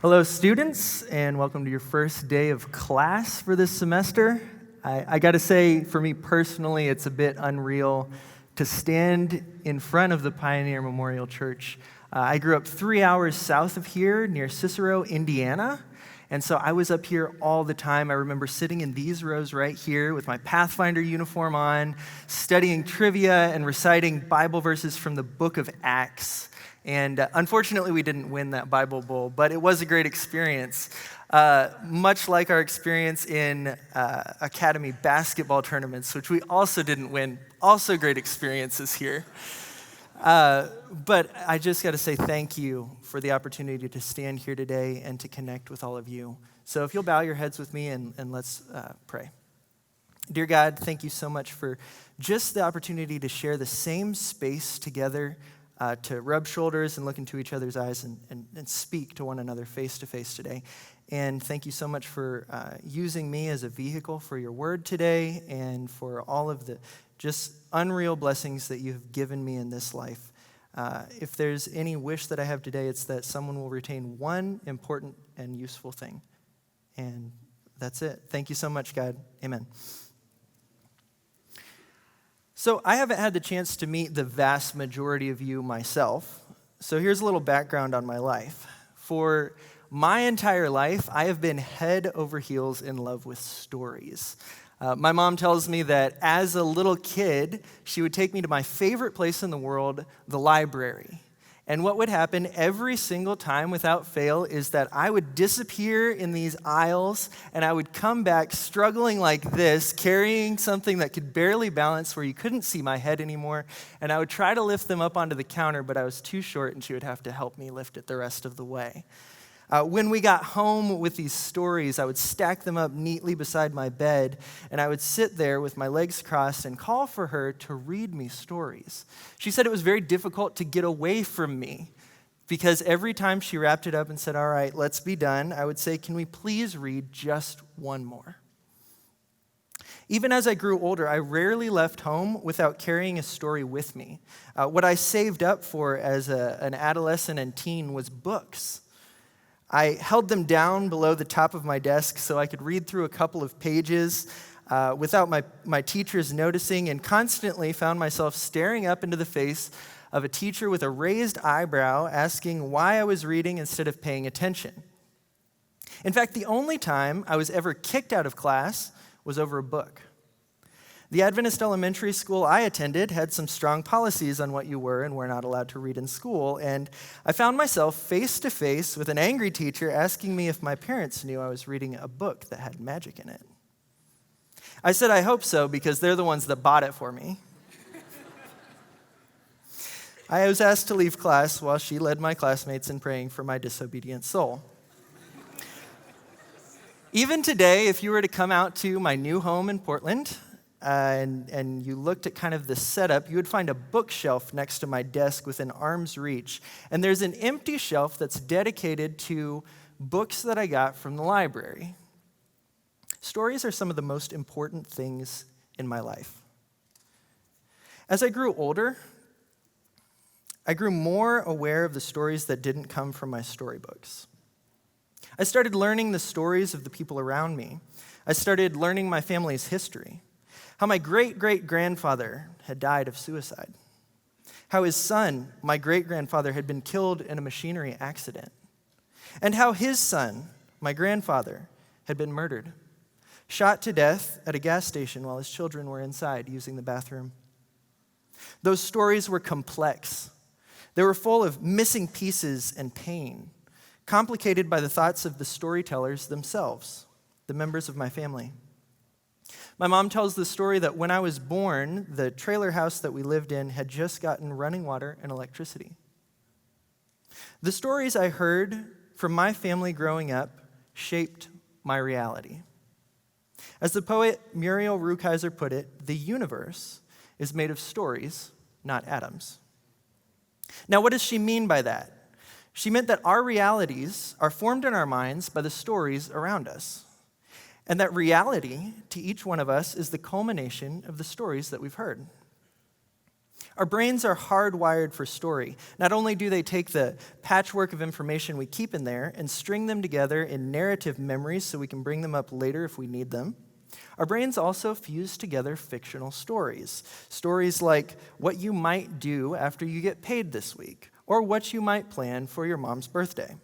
Hello, students, and welcome to your first day of class for this semester. I got to say, for me personally, it's a bit unreal to stand in front of the Pioneer Memorial Church. I grew up 3 hours south of here near Cicero, Indiana, and so I was up here all the time. I remember sitting in these rows right here with my Pathfinder uniform on, studying trivia and reciting Bible verses from the book of Acts. And unfortunately, we didn't win that Bible Bowl, but it was a great experience. Much like our experience in Academy basketball tournaments, which we also didn't win. Also great experiences here. But I just got to say thank you for the opportunity to stand here today and to connect with all of you. So if you'll bow your heads with me and let's pray. Dear God, thank you so much for just the opportunity to share the same space together, to rub shoulders and look into each other's eyes and speak to one another face to face today. And thank you so much for using me as a vehicle for your word today and for all of the just unreal blessings that you have given me in this life. If there's any wish that I have today, it's that someone will retain one important and useful thing. And that's it. Thank you so much, God. Amen. So I haven't had the chance to meet the vast majority of you myself. So here's a little background on my life. For my entire life, I have been head over heels in love with stories. My mom tells me that as a little kid, she would take me to my favorite place in the world, the library. And what would happen every single time without fail is that I would disappear in these aisles and I would come back struggling like this, carrying something that could barely balance where you couldn't see my head anymore. And I would try to lift them up onto the counter, but I was too short and she would have to help me lift it the rest of the way. When we got home with these stories, I would stack them up neatly beside my bed, and I would sit there with my legs crossed and call for her to read me stories. She said it was very difficult to get away from me because every time she wrapped it up and said, "All right, let's be done," I would say, "Can we please read just one more?" Even as I grew older, I rarely left home without carrying a story with me. What I saved up for as an adolescent and teen was books. I held them down below the top of my desk so I could read through a couple of pages without my teachers noticing, and constantly found myself staring up into the face of a teacher with a raised eyebrow asking why I was reading instead of paying attention. In fact, the only time I was ever kicked out of class was over a book. The Adventist elementary school I attended had some strong policies on what you were and were not allowed to read in school, and I found myself face to face with an angry teacher asking me if my parents knew I was reading a book that had magic in it. I said I hope so because they're the ones that bought it for me. I was asked to leave class while she led my classmates in praying for my disobedient soul. Even today, if you were to come out to my new home in Portland, and you looked at kind of the setup, you would find a bookshelf next to my desk within arm's reach. And there's an empty shelf that's dedicated to books that I got from the library. Stories are some of the most important things in my life. As I grew older, I grew more aware of the stories that didn't come from my storybooks. I started learning the stories of the people around me. I started learning my family's history. How my great-great-grandfather had died of suicide. How his son, my great-grandfather, had been killed in a machinery accident. And how his son, my grandfather, had been murdered, shot to death at a gas station while his children were inside using the bathroom. Those stories were complex. They were full of missing pieces and pain, complicated by the thoughts of the storytellers themselves, the members of my family. My mom tells the story that when I was born, the trailer house that we lived in had just gotten running water and electricity. The stories I heard from my family growing up shaped my reality. As the poet Muriel Rukeyser put it, the universe is made of stories, not atoms. Now, what does she mean by that? She meant that our realities are formed in our minds by the stories around us. And that reality, to each one of us, is the culmination of the stories that we've heard. Our brains are hardwired for story. Not only do they take the patchwork of information we keep in there and string them together in narrative memories so we can bring them up later if we need them, our brains also fuse together fictional stories. Stories like what you might do after you get paid this week, or what you might plan for your mom's birthday.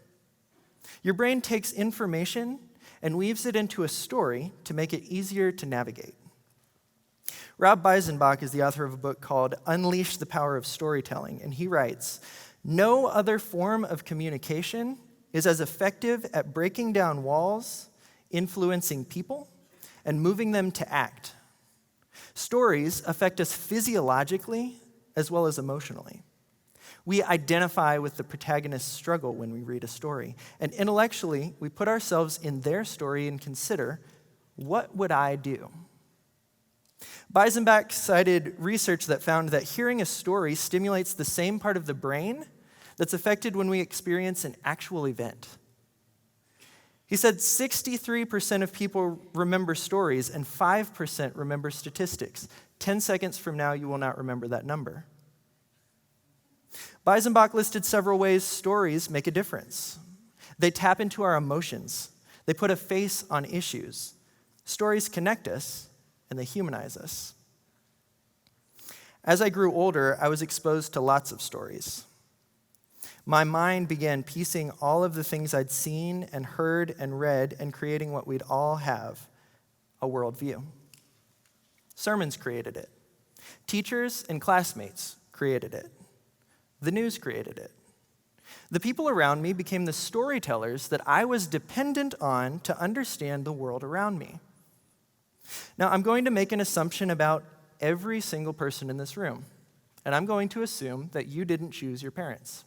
Your brain takes information and weaves it into a story to make it easier to navigate. Rob Beisenbach is the author of a book called Unleash the Power of Storytelling, and he writes, "No other form of communication is as effective at breaking down walls, influencing people, and moving them to act. Stories affect us physiologically as well as emotionally. We identify with the protagonist's struggle when we read a story, and intellectually, we put ourselves in their story and consider, what would I do?" Beisenbach cited research that found that hearing a story stimulates the same part of the brain that's affected when we experience an actual event. He said 63% of people remember stories and 5% remember statistics. 10 seconds from now, you will not remember that number. Beisenbach listed several ways stories make a difference. They tap into our emotions. They put a face on issues. Stories connect us, and they humanize us. As I grew older, I was exposed to lots of stories. My mind began piecing all of the things I'd seen and heard and read and creating what we'd all have, a worldview. Sermons created it. Teachers and classmates created it. The news created it. The people around me became the storytellers that I was dependent on to understand the world around me. Now, I'm going to make an assumption about every single person in this room, and I'm going to assume that you didn't choose your parents.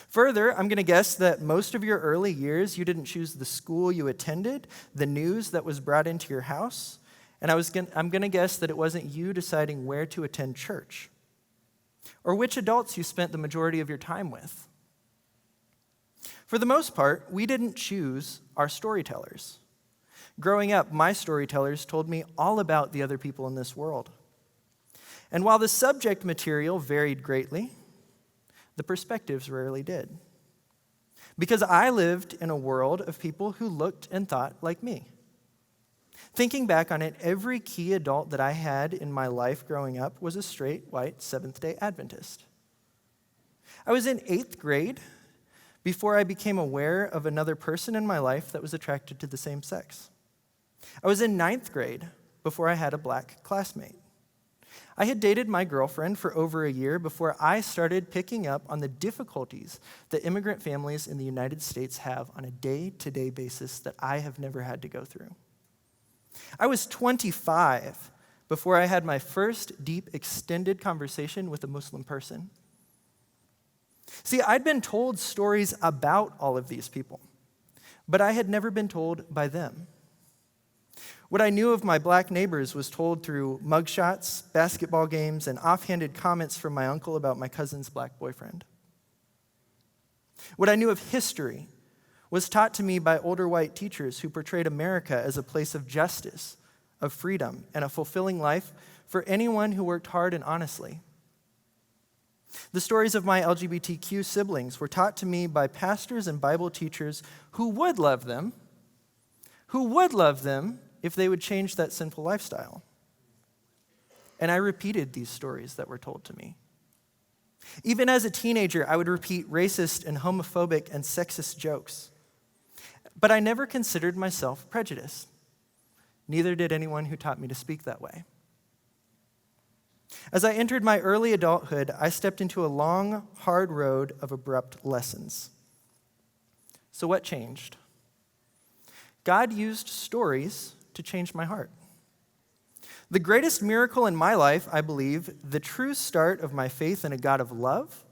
Further, I'm going to guess that most of your early years, you didn't choose the school you attended, the news that was brought into your house, and I'm going to guess that it wasn't you deciding where to attend church, or which adults you spent the majority of your time with. For the most part, we didn't choose our storytellers. Growing up, my storytellers told me all about the other people in this world. And while the subject material varied greatly, the perspectives rarely did. Because I lived in a world of people who looked and thought like me. Thinking back on it, every key adult that I had in my life growing up was a straight, white, Seventh-day Adventist. I was in 8th grade before I became aware of another person in my life that was attracted to the same sex. I was in 9th grade before I had a black classmate. I had dated my girlfriend for over a year before I started picking up on the difficulties that immigrant families in the United States have on a day-to-day basis that I have never had to go through. I was 25 before I had my first deep, extended conversation with a Muslim person. See, I'd been told stories about all of these people, but I had never been told by them. What I knew of my black neighbors was told through mugshots, basketball games, and offhanded comments from my uncle about my cousin's black boyfriend. What I knew of history was taught to me by older white teachers who portrayed America as a place of justice, of freedom, and a fulfilling life for anyone who worked hard and honestly. The stories of my LGBTQ siblings were taught to me by pastors and Bible teachers who would love them if they would change that sinful lifestyle. And I repeated these stories that were told to me. Even as a teenager, I would repeat racist and homophobic and sexist jokes. But I never considered myself prejudiced. Neither did anyone who taught me to speak that way. As I entered my early adulthood, I stepped into a long, hard road of abrupt lessons. So what changed? God used stories to change my heart. The greatest miracle in my life, I believe, the true start of my faith in a God of love,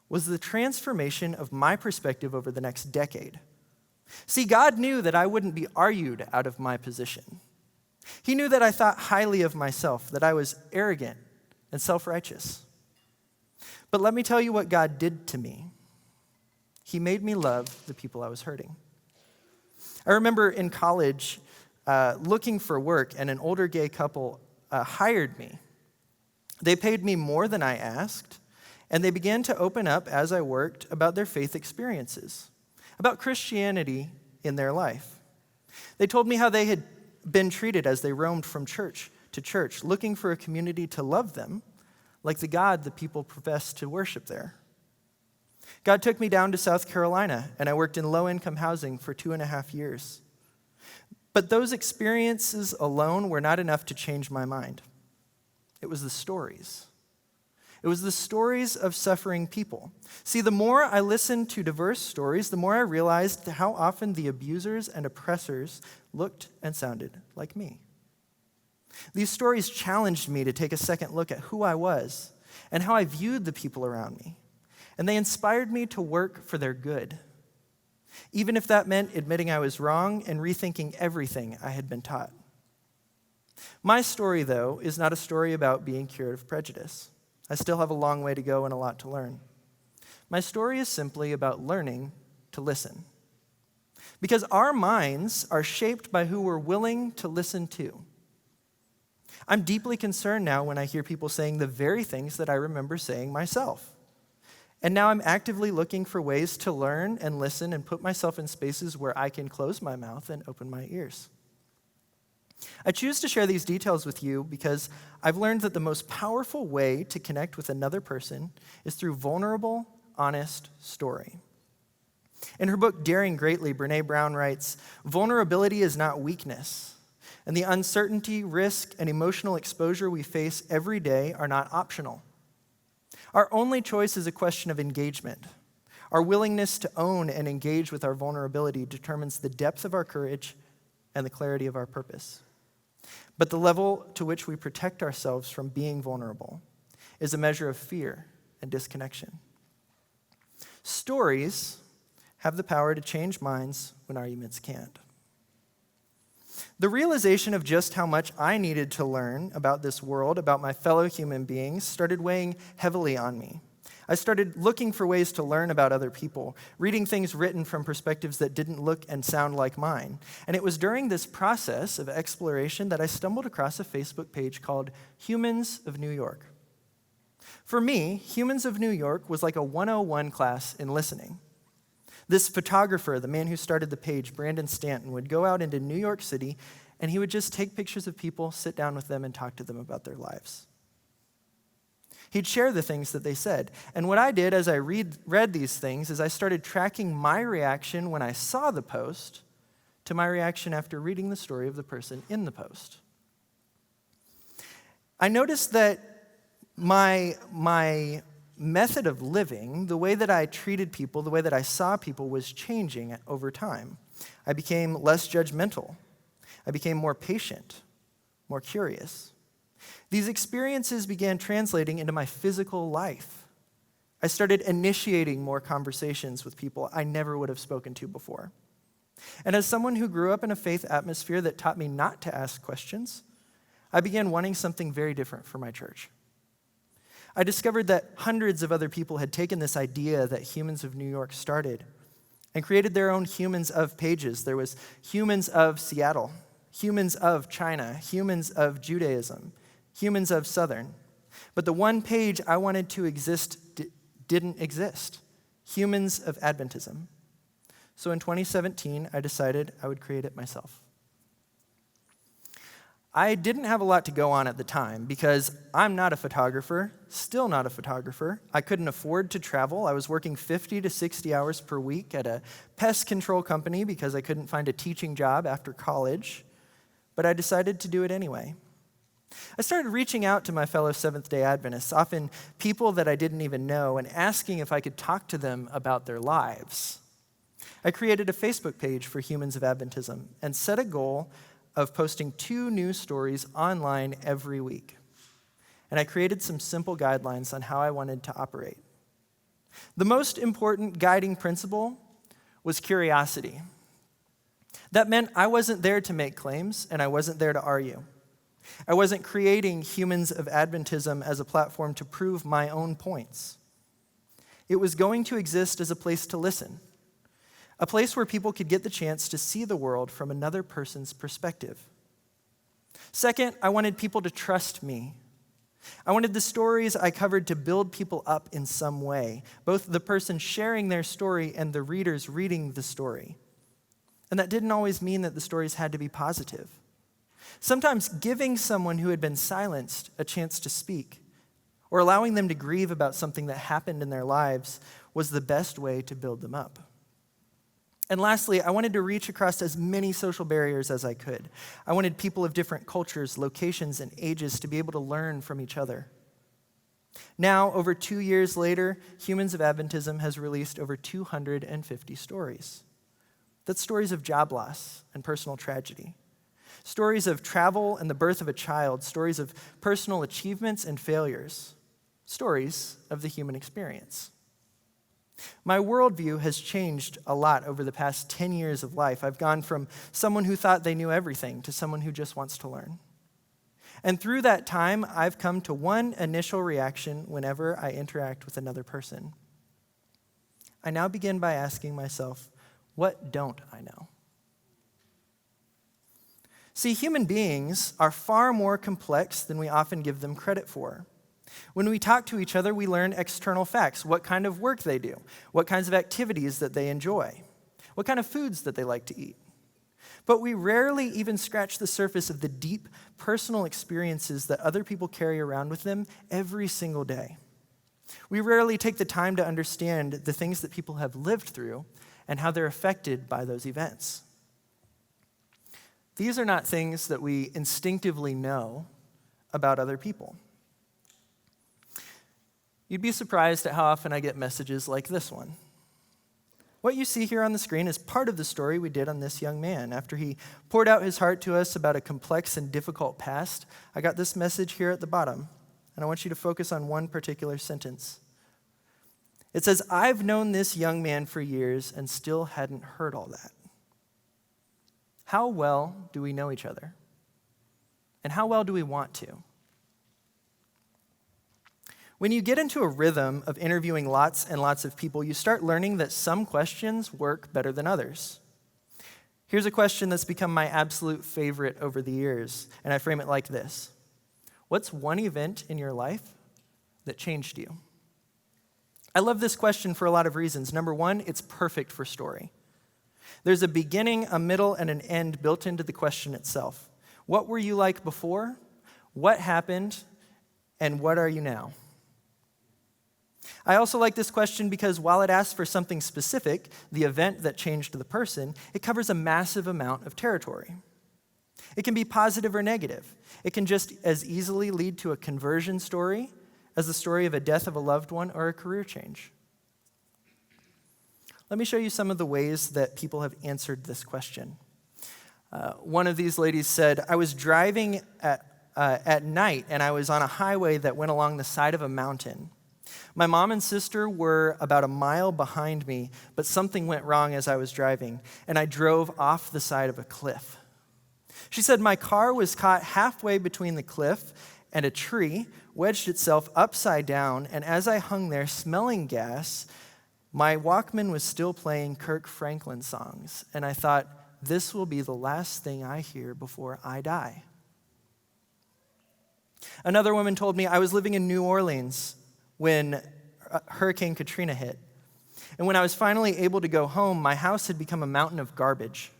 was the transformation of my perspective over the next decade. See, God knew that I wouldn't be argued out of my position. He knew that I thought highly of myself, that I was arrogant and self-righteous. But let me tell you what God did to me. He made me love the people I was hurting. I remember in college looking for work, and an older gay couple hired me. They paid me more than I asked, and they began to open up as I worked about their faith experiences, about Christianity in their life. They told me how they had been treated as they roamed from church to church, looking for a community to love them, like the God the people professed to worship there. God took me down to South Carolina, and I worked in low-income housing for 2.5 years. But those experiences alone were not enough to change my mind. It was the stories. It was the stories of suffering people. See, the more I listened to diverse stories, the more I realized how often the abusers and oppressors looked and sounded like me. These stories challenged me to take a second look at who I was and how I viewed the people around me. And they inspired me to work for their good, even if that meant admitting I was wrong and rethinking everything I had been taught. My story, though, is not a story about being cured of prejudice. I still have a long way to go and a lot to learn. My story is simply about learning to listen. Because our minds are shaped by who we're willing to listen to. I'm deeply concerned now when I hear people saying the very things that I remember saying myself. And now I'm actively looking for ways to learn and listen and put myself in spaces where I can close my mouth and open my ears. I choose to share these details with you because I've learned that the most powerful way to connect with another person is through vulnerable, honest story. In her book, Daring Greatly, Brené Brown writes, "Vulnerability is not weakness, and the uncertainty, risk, and emotional exposure we face every day are not optional. Our only choice is a question of engagement. Our willingness to own and engage with our vulnerability determines the depth of our courage and the clarity of our purpose. But the level to which we protect ourselves from being vulnerable is a measure of fear and disconnection." Stories have the power to change minds when arguments can't. The realization of just how much I needed to learn about this world, about my fellow human beings, started weighing heavily on me. I started looking for ways to learn about other people, reading things written from perspectives that didn't look and sound like mine. And it was during this process of exploration that I stumbled across a Facebook page called Humans of New York. For me, Humans of New York was like a 101 class in listening. This photographer, the man who started the page, Brandon Stanton, would go out into New York City, and he would just take pictures of people, sit down with them, and talk to them about their lives. He'd share the things that they said. And what I did as I read these things is I started tracking my reaction when I saw the post to my reaction after reading the story of the person in the post. I noticed that my method of living, the way that I treated people, the way that I saw people was changing over time. I became less judgmental. I became more patient, more curious. These experiences began translating into my physical life. I started initiating more conversations with people I never would have spoken to before. And as someone who grew up in a faith atmosphere that taught me not to ask questions, I began wanting something very different for my church. I discovered that hundreds of other people had taken this idea that Humans of New York started and created their own Humans of pages. There was Humans of Seattle, Humans of China, Humans of Judaism, Humans of Southern. But the one page I wanted to exist didn't exist, Humans of Adventism. So in 2017, I decided I would create it myself. I didn't have a lot to go on at the time because I'm not a photographer, still not a photographer. I couldn't afford to travel. I was working 50 to 60 hours per week at a pest control company because I couldn't find a teaching job after college, but I decided to do it anyway. I started reaching out to my fellow Seventh-day Adventists, often people that I didn't even know, and asking if I could talk to them about their lives. I created a Facebook page for Humans of Adventism and set a goal of posting 2 news stories online every week. And I created some simple guidelines on how I wanted to operate. The most important guiding principle was curiosity. That meant I wasn't there to make claims, and I wasn't there to argue. I wasn't creating Humans of Adventism as a platform to prove my own points. It was going to exist as a place to listen, a place where people could get the chance to see the world from another person's perspective. Second, I wanted people to trust me. I wanted the stories I covered to build people up in some way, both the person sharing their story and the readers reading the story. And that didn't always mean that the stories had to be positive. Sometimes giving someone who had been silenced a chance to speak, or allowing them to grieve about something that happened in their lives, was the best way to build them up. And lastly, I wanted to reach across as many social barriers as I could. I wanted people of different cultures, locations, and ages to be able to learn from each other. Now, over 2 years later, Humans of Adventism has released over 250 stories. That's stories of job loss and personal tragedy, stories of travel and the birth of a child, stories of personal achievements and failures, stories of the human experience. My worldview has changed a lot over the past 10 years of life. I've gone from someone who thought they knew everything to someone who just wants to learn. And through that time, I've come to one initial reaction whenever I interact with another person. I now begin by asking myself, what don't I know? See, human beings are far more complex than we often give them credit for. When we talk to each other, we learn external facts, what kind of work they do, what kinds of activities that they enjoy, what kind of foods that they like to eat. But we rarely even scratch the surface of the deep personal experiences that other people carry around with them every single day. We rarely take the time to understand the things that people have lived through and how they're affected by those events. These are not things that we instinctively know about other people. You'd be surprised at how often I get messages like this one. What you see here on the screen is part of the story we did on this young man. After he poured out his heart to us about a complex and difficult past, I got this message here at the bottom, and I want you to focus on one particular sentence. It says, "I've known this young man for years and still hadn't heard all that." How well do we know each other? And how well do we want to? When you get into a rhythm of interviewing lots and lots of people, you start learning that some questions work better than others. Here's a question that's become my absolute favorite over the years, and I frame it like this. What's one event in your life that changed you? I love this question for a lot of reasons. Number one, it's perfect for story. There's a beginning, a middle, and an end built into the question itself. What were you like before? What happened? And what are you now? I also like this question because while it asks for something specific, the event that changed the person, it covers a massive amount of territory. It can be positive or negative. It can just as easily lead to a conversion story as the story of a death of a loved one or a career change. Let me show you some of the ways that people have answered this question. One of these ladies said, "I was driving at night and I was on a highway that went along the side of a mountain. My mom and sister were about a mile behind me, but something went wrong as I was driving, and I drove off the side of a cliff." She said, "My car was caught halfway between the cliff and a tree, wedged itself upside down, and as I hung there smelling gas, my Walkman was still playing Kirk Franklin songs, and I thought, this will be the last thing I hear before I die." Another woman told me, "I was living in New Orleans when Hurricane Katrina hit. And when I was finally able to go home, my house had become a mountain of garbage.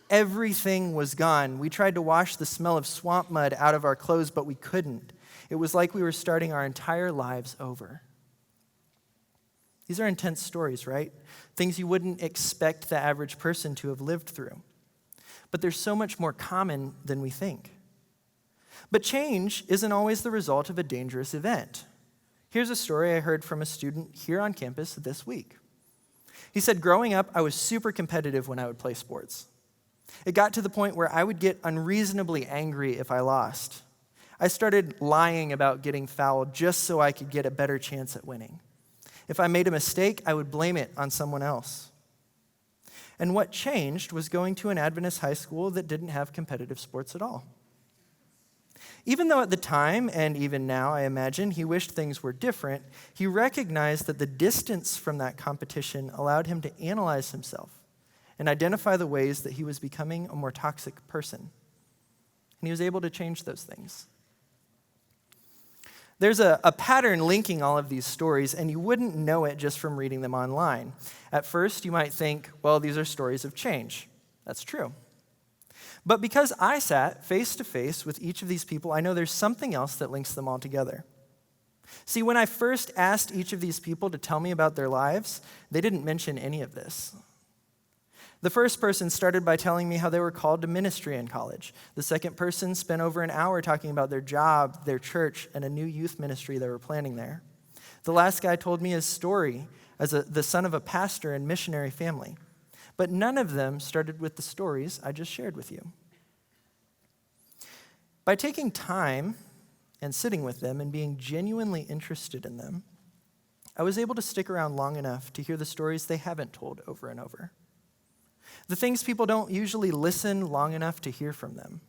Everything was gone. We tried to wash the smell of swamp mud out of our clothes, but we couldn't. It was like we were starting our entire lives over." These are intense stories, right? Things you wouldn't expect the average person to have lived through. But they're so much more common than we think. But change isn't always the result of a dangerous event. Here's a story I heard from a student here on campus this week. He said, "Growing up, I was super competitive when I would play sports. It got to the point where I would get unreasonably angry if I lost. I started lying about getting fouled just so I could get a better chance at winning. If I made a mistake, I would blame it on someone else. And what changed was going to an Adventist high school that didn't have competitive sports at all. Even though at the time, and even now, I imagine, he wished things were different, he recognized that the distance from that competition allowed him to analyze himself and identify the ways that he was becoming a more toxic person. And he was able to change those things. There's a pattern linking all of these stories, and you wouldn't know it just from reading them online. At first, you might think, well, these are stories of change. That's true. But because I sat face to face with each of these people, I know there's something else that links them all together. See, when I first asked each of these people to tell me about their lives, they didn't mention any of this. The first person started by telling me how they were called to ministry in college. The second person spent over an hour talking about their job, their church, and a new youth ministry they were planning there. The last guy told me his story as the son of a pastor and missionary family. But none of them started with the stories I just shared with you. By taking time and sitting with them and being genuinely interested in them, I was able to stick around long enough to hear the stories they haven't told over and over. The things people don't usually listen long enough to hear from them.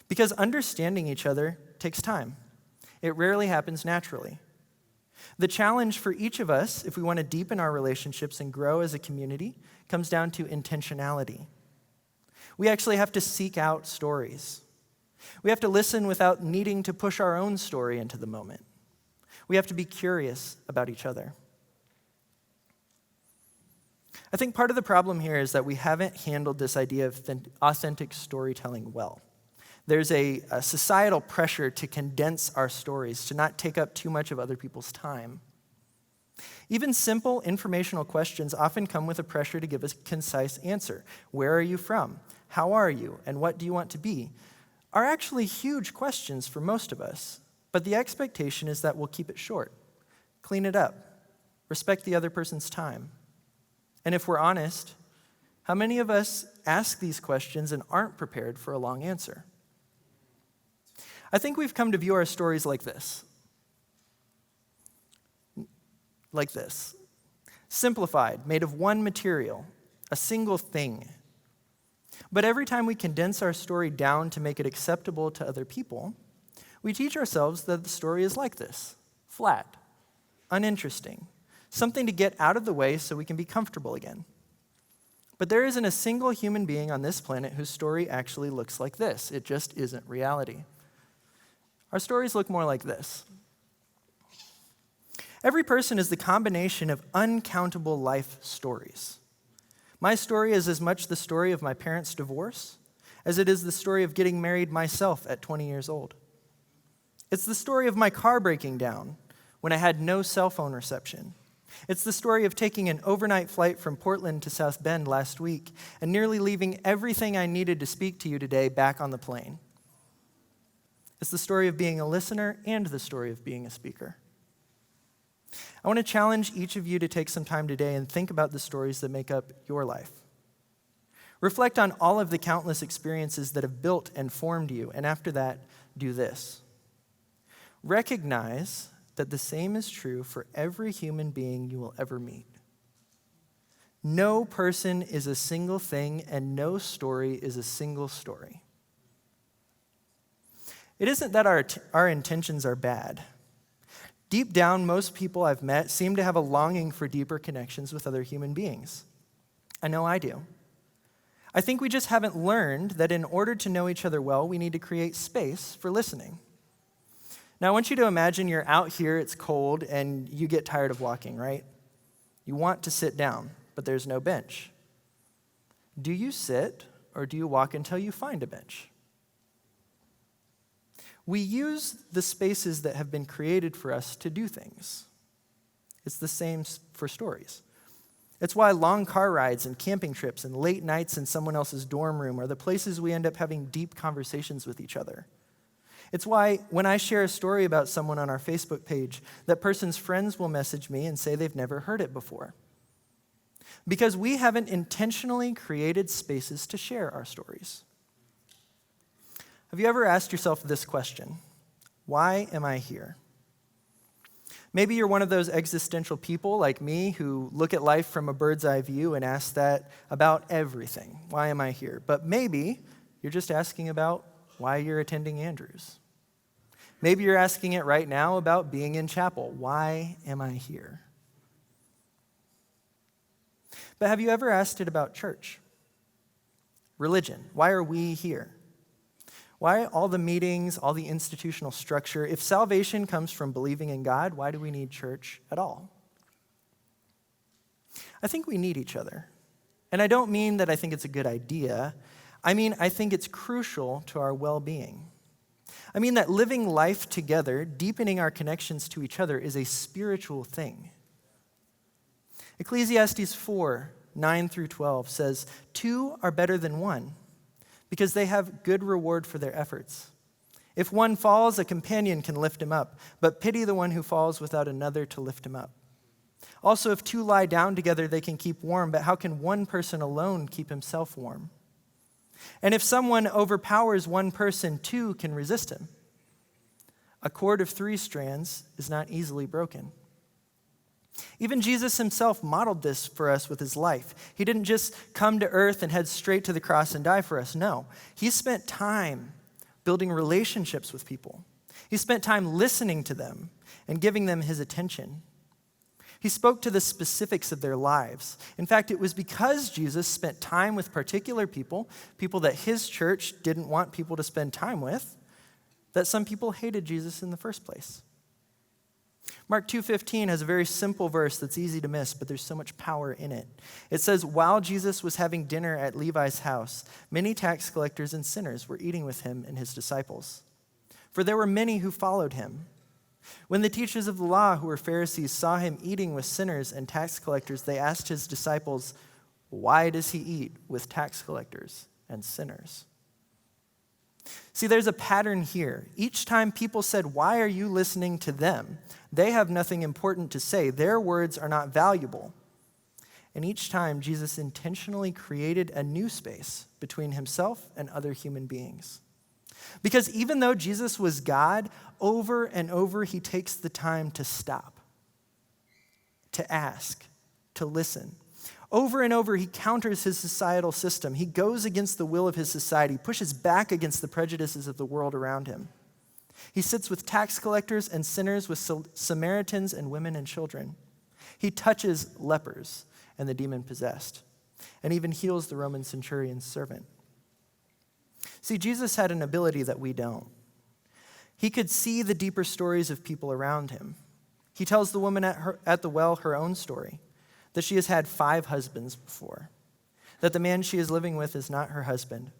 Because understanding each other takes time. It rarely happens naturally. The challenge for each of us, if we want to deepen our relationships and grow as a community, comes down to intentionality. We actually have to seek out stories. We have to listen without needing to push our own story into the moment. We have to be curious about each other. I think part of the problem here is that we haven't handled this idea of authentic storytelling well. There's a societal pressure to condense our stories, to not take up too much of other people's time. Even simple informational questions often come with a pressure to give a concise answer. Where are you from? How are you? And what do you want to be? Are actually huge questions for most of us, but the expectation is that we'll keep it short, clean it up, respect the other person's time. And if we're honest, how many of us ask these questions and aren't prepared for a long answer? I think we've come to view our stories like this. Simplified, made of one material, a single thing. But every time we condense our story down to make it acceptable to other people, we teach ourselves that the story is like this, flat, uninteresting, something to get out of the way so we can be comfortable again. But there isn't a single human being on this planet whose story actually looks like this. It just isn't reality. Our stories look more like this. Every person is the combination of uncountable life stories. My story is as much the story of my parents' divorce as it is the story of getting married myself at 20 years old. It's the story of my car breaking down when I had no cell phone reception. It's the story of taking an overnight flight from Portland to South Bend last week and nearly leaving everything I needed to speak to you today back on the plane. It's the story of being a listener and the story of being a speaker. I want to challenge each of you to take some time today and think about the stories that make up your life. Reflect on all of the countless experiences that have built and formed you, and after that, do this. Recognize that the same is true for every human being you will ever meet. No person is a single thing, and no story is a single story. It isn't that our intentions are bad. Deep down, most people I've met seem to have a longing for deeper connections with other human beings. I know I do. I think we just haven't learned that in order to know each other well, we need to create space for listening. Now, I want you to imagine you're out here, it's cold, and you get tired of walking, right? You want to sit down, but there's no bench. Do you sit, or do you walk until you find a bench? We use the spaces that have been created for us to do things. It's the same for stories. It's why long car rides and camping trips and late nights in someone else's dorm room are the places we end up having deep conversations with each other. It's why when I share a story about someone on our Facebook page, that person's friends will message me and say they've never heard it before. Because we haven't intentionally created spaces to share our stories. Have you ever asked yourself this question? Why am I here? Maybe you're one of those existential people like me who look at life from a bird's eye view and ask that about everything. Why am I here? But maybe you're just asking about why you're attending Andrews. Maybe you're asking it right now about being in chapel. Why am I here? But have you ever asked it about church? Religion. Why are we here? Why all the meetings, all the institutional structure? If salvation comes from believing in God, why do we need church at all? I think we need each other. And I don't mean that I think it's a good idea. I mean, I think it's crucial to our well-being. I mean that living life together, deepening our connections to each other, is a spiritual thing. Ecclesiastes 4:9-12 says, "Two are better than one, because they have good reward for their efforts. If one falls, a companion can lift him up, but pity the one who falls without another to lift him up. Also, if two lie down together, they can keep warm, but how can one person alone keep himself warm? And if someone overpowers one person, two can resist him. A cord of 3 strands is not easily broken." Even Jesus himself modeled this for us with his life. He didn't just come to earth and head straight to the cross and die for us. No, he spent time building relationships with people. He spent time listening to them and giving them his attention. He spoke to the specifics of their lives. In fact, it was because Jesus spent time with particular people that his church didn't want people to spend time with, that some people hated Jesus in the first place. Mark 2:15 has a very simple verse that's easy to miss, but there's so much power in it. It says, "While Jesus was having dinner at Levi's house, many tax collectors and sinners were eating with him and his disciples. For there were many who followed him. When the teachers of the law, who were Pharisees, saw him eating with sinners and tax collectors, they asked his disciples, 'Why does he eat with tax collectors and sinners?'" See, there's a pattern here. Each time people said, "Why are you listening to them?" they have nothing important to say. Their words are not valuable. And each time, Jesus intentionally created a new space between himself and other human beings. Because even though Jesus was God, over and over he takes the time to stop, to ask, to listen. Over and over he counters his societal system. He goes against the will of his society, pushes back against the prejudices of the world around him. He sits with tax collectors and sinners, with Samaritans and women and children. He touches lepers and the demon-possessed, and even heals the Roman centurion's servant. See, Jesus had an ability that we don't. He could see the deeper stories of people around him. He tells the woman at the well her own story, that she has had 5 husbands before, that the man she is living with is not her husband.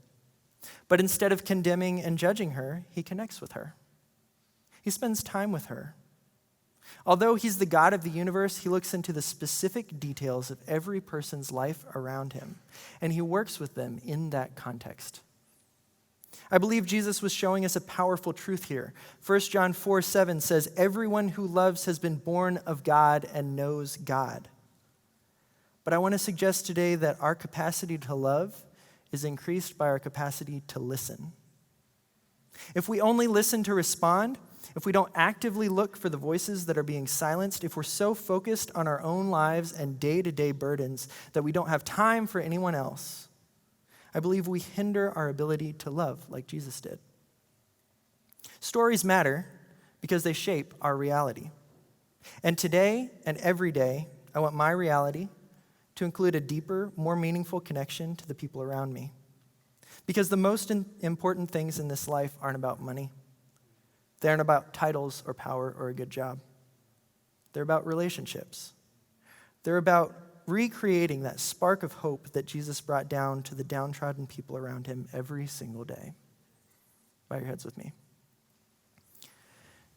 But instead of condemning and judging her, he connects with her. He spends time with her. Although he's the God of the universe, he looks into the specific details of every person's life around him, and he works with them in that context. I believe Jesus was showing us a powerful truth here. 1 John 4:7 says, "Everyone who loves has been born of God and knows God." But I want to suggest today that our capacity to love is increased by our capacity to listen. If we only listen to respond, if we don't actively look for the voices that are being silenced, if we're so focused on our own lives and day-to-day burdens that we don't have time for anyone else, I believe we hinder our ability to love like Jesus did. Stories matter because they shape our reality. And today and every day, I want my reality to include a deeper, more meaningful connection to the people around me. Because the most important things in this life aren't about money. They aren't about titles or power or a good job. They're about relationships. They're about recreating that spark of hope that Jesus brought down to the downtrodden people around him every single day. Bow your heads with me.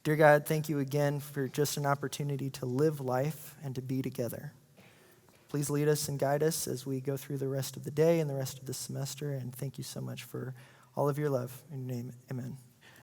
Dear God, thank you again for just an opportunity to live life and to be together. Please lead us and guide us as we go through the rest of the day and the rest of the semester, and thank you so much for all of your love. In your name, amen.